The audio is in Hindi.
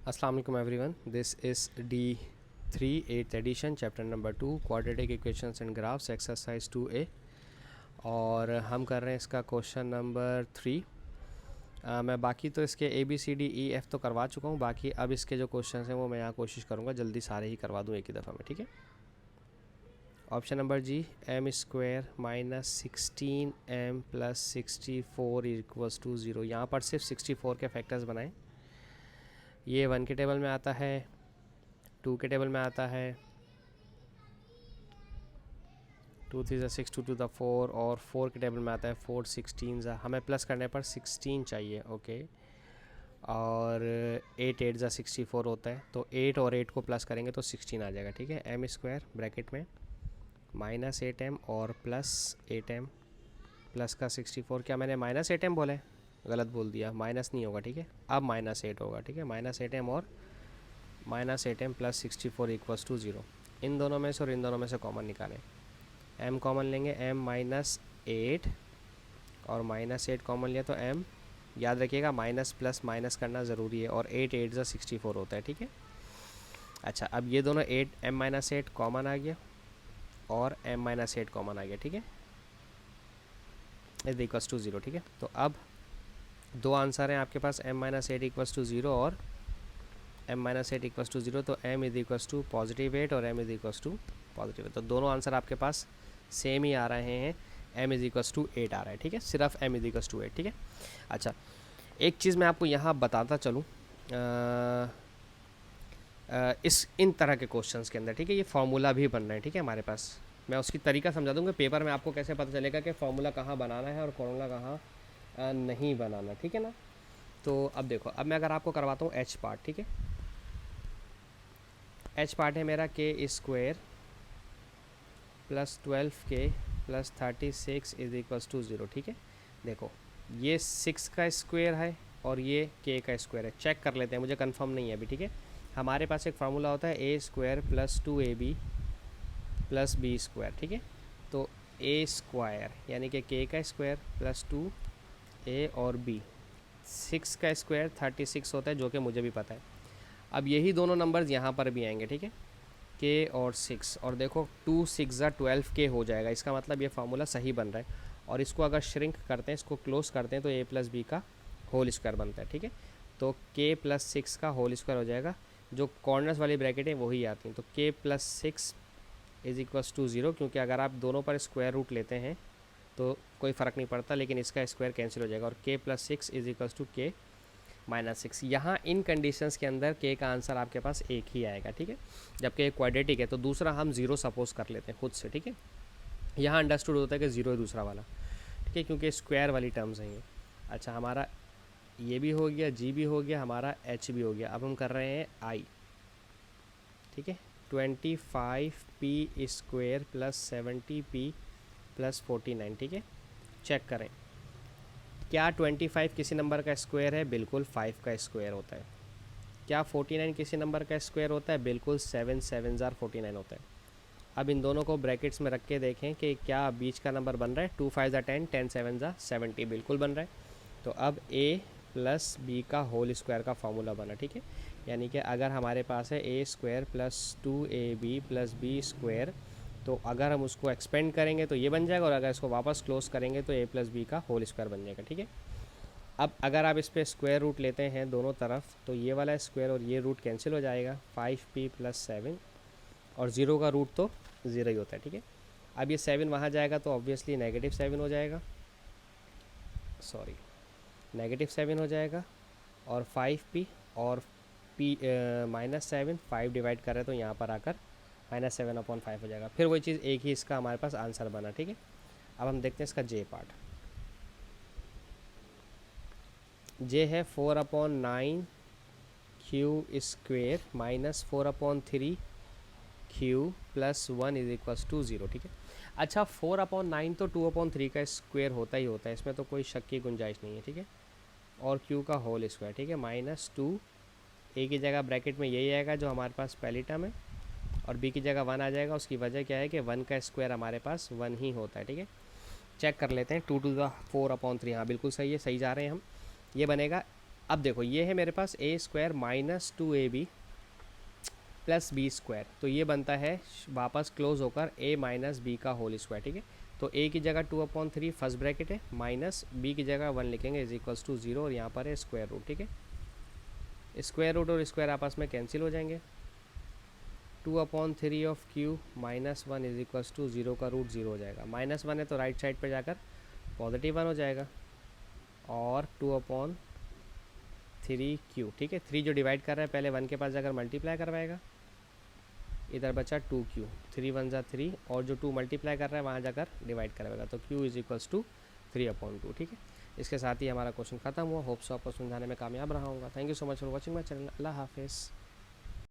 अस्सलाम वालेकुम everyone, this is D3 8th edition chapter number 2 quadratic equations and graphs exercise 2A। और हम कर रहे हैं इसका क्वेश्चन नंबर 3। मैं बाकी तो इसके ABCDEF तो करवा चुका हूँ, बाकी अब इसके जो क्वेश्चन हैं वो मैं यहाँ कोशिश करूँगा जल्दी सारे ही करवा दूँ एक ही दफ़ा में, ठीक है। Option number G, m square minus 16m plus 64 equals to 0। यहाँ पर सिर्फ 64 के फैक्टर्स बनाएं। ये 1 के टेबल में आता है, 2 के टेबल में आता है, 2 3 6 2 2 4, और 4 के टेबल में आता है 4 16। हमें प्लस करने पर 16 चाहिए, ओके। और 8 8 64 होता है, तो 8 और 8 को प्लस करेंगे तो 16 आ जाएगा, ठीक है। m स्क्वायर ब्रैकेट में माइनस 8m और प्लस 8m प्लस का 64। क्या मैंने माइनस 8m बोले? गलत बोल दिया, माइनस नहीं होगा, ठीक है। अब माइनस 8 होगा, ठीक है। माइनस 8m और minus 8m plus 64 equals to 0। इन दोनों में से और इन दोनों में से कॉमन निकालें। m कॉमन लेंगे, m माइनस 8 और माइनस 8 कॉमन लिया तो m, याद रखिएगा माइनस प्लस माइनस करना ज़रूरी है, और 8 8 64 होता है, ठीक है। अच्छा, अब ये दोनों 8 m माइनस 8 कॉमन आ गया और m माइनस 8 कॉमन आ गया, ठीक है। इज इक्वल्स टू 0, ठीक है। तो अब दो आंसर हैं आपके पास, m माइनस 8 इक्वल्स टू 0 और m माइनस 8 इक्वल्स टू 0। तो m is equals to positive 8 और m is equals to positive 8। तो दोनों आंसर आपके पास सेम ही आ रहे हैं, m इज इक्वल्स टू 8 आ रहा है, ठीक है। सिर्फ m इज इक्वल्स टू 8, ठीक है। अच्छा, एक चीज़ मैं आपको यहाँ बताता चलूँ, इन तरह के क्वेश्चंस के अंदर, ठीक है, ये फार्मूला भी बन रहे हैं, ठीक है, हमारे पास। मैं उसकी तरीका समझा दूँगा पेपर में, आपको कैसे पता चलेगा कि फार्मूला कहाँ बनाना है और फार्मूला कहाँ नहीं बनाना, ठीक है ना। तो अब देखो, अब मैं अगर आपको करवाता हूँ h पार्ट, ठीक है। h पार्ट है मेरा k square plus 12k plus 36 is equals to 0, ठीक है। देखो, ये 6 का स्क्वायर है और ये k का स्क्वायर है। चेक कर लेते हैं, मुझे कंफर्म नहीं है अभी, ठीक है। हमारे पास एक फार्मूला होता है a square plus 2ab plus b square, ठीक है। तो a स्क्वायर यानी कि k का स्क्वायर प्लस 2a और b, 6 का स्क्वायर 36 होता है, जो कि मुझे भी पता है। अब यही दोनों नंबर्स यहाँ पर भी आएंगे, ठीक है, k और 6, और देखो 2 6 12k हो जाएगा। इसका मतलब ये फार्मूला सही बन रहा है। और इसको अगर श्रिंक करते हैं, इसको क्लोज करते हैं, तो a प्लस बी का होल स्क्वायर बनता है, ठीक है। तो k प्लस 6 का होल स्क्वायर हो जाएगा। जो कॉर्नर्स वाली ब्रैकेट है वही आती हैं, तो k plus 6 is equals to 0, क्योंकि अगर आप दोनों पर स्क्वायर रूट लेते हैं तो कोई फ़र्क नहीं पड़ता, लेकिन इसका स्क्वायर कैंसिल हो जाएगा, और k plus 6 is equals to k minus 6। यहाँ इन कंडीशंस के अंदर k का आंसर आपके पास एक ही आएगा, ठीक है। जबकि एक क्वाड्रेटिक है तो दूसरा हम 0 सपोज कर लेते हैं खुद से, ठीक है। यहाँ अंडरस्टूड होता है कि 0 है दूसरा वाला, ठीक है, क्योंकि स्क्वायर वाली टर्म्स हैं ये। अच्छा, हमारा ये भी हो गया, g भी हो गया, हमारा h भी हो गया। अब हम कर रहे हैं i, ठीक है। 25p square plus 70p plus 49, ठीक है। चेक करें, क्या 25 किसी नंबर का स्क्वायर है? बिल्कुल 5 का स्क्वायर होता है। क्या 49 किसी नंबर का स्क्वायर होता है? बिल्कुल 7 7 49 होता है। अब इन दोनों को ब्रैकेट्स में रख के देखें कि क्या बीच का नंबर बन रहा है। 2 5 10, 10 7 70, बिल्कुल बन रहा है। तो अब a प्लस बी का होल स्क्वायर का फार्मूला बना, ठीक है। यानी कि अगर हमारे पास है a square plus 2ab plus B square, तो अगर हम उसको एक्सपेंड करेंगे तो ये बन जाएगा, और अगर इसको वापस क्लोज करेंगे तो a प्लस बी का होल स्क्वायर बन जाएगा, ठीक है। अब अगर आप इस पर स्क्वायर रूट लेते हैं दोनों तरफ, तो ये वाला स्क्वायर और ये रूट कैंसिल हो जाएगा, 5p प्लस 7, और 0 का रूट तो 0 ही होता है, ठीक है। अब ये 7 वहाँ जाएगा तो ऑब्वियसली नेगेटिव 7 हो जाएगा, सॉरी नेगेटिव 7 हो जाएगा, और 5p और p माइनस 7, 5 डिवाइड कर रहे हैं तो यहाँ पर आकर -7/5 हो जाएगा। फिर वही चीज़ एक ही इसका हमारे पास आंसर बना, ठीक है। अब हम देखते हैं इसका j पार्ट। j है 4/9 q square minus 4/3 q plus 1 is equals to 0, ठीक है। अच्छा, 4/9 तो 2/3 का स्क्वायर होता ही होता है, इसमें तो कोई शक की गुंजाइश नहीं है, ठीक है। और q का होल स्क्वायर, ठीक है, -2, a की जगह ब्रैकेट में यही आएगा जो हमारे पास पहली टर्म है, और b की जगह 1 आ जाएगा। उसकी वजह क्या है कि 1 का स्क्वायर हमारे पास 1 ही होता है, ठीक है। चेक कर लेते हैं, 2 to the 4/3, हाँ बिल्कुल सही है, सही जा रहे हैं हम। ये बनेगा अब देखो ये है मेरे पास a square minus 2ab plus B square, तो ये बनता है वापस क्लोज होकर a माइनस बी का होल स्क्वायर, ठीक है। तो a की जगह 2/3 फर्स्ट ब्रैकेट है, माइनस b की जगह 1 लिखेंगे इज इक्वल्स टू 0, और यहाँ पर है स्क्वायर रूट, ठीक है। स्क्वायर रूट और स्क्वायर आपस में कैंसिल हो जाएंगे। 2/3 of q minus 1 is equals to 0 का रूट 0 हो जाएगा। माइनस 1 है तो राइट साइड पर जाकर पॉजिटिव 1 हो जाएगा, और 2/3 q, ठीक है। 3 जो डिवाइड कर रहा है पहले 1 के पास जाकर मल्टीप्लाई करवाएगा, इधर बचा 2q, 3 1 जा 3, और जो 2 मल्टीप्लाई कर रहा है वहाँ जाकर डिवाइड करवाएगा, तो q इज इक्वल्स टू 3/2, ठीक है। इसके साथ ही हमारा क्वेश्चन खत्म हुआ। होप्स आपको समझाने में कामयाब रहा होगा। Thank you so much for watching my channel. अल्लाह हाफिज़।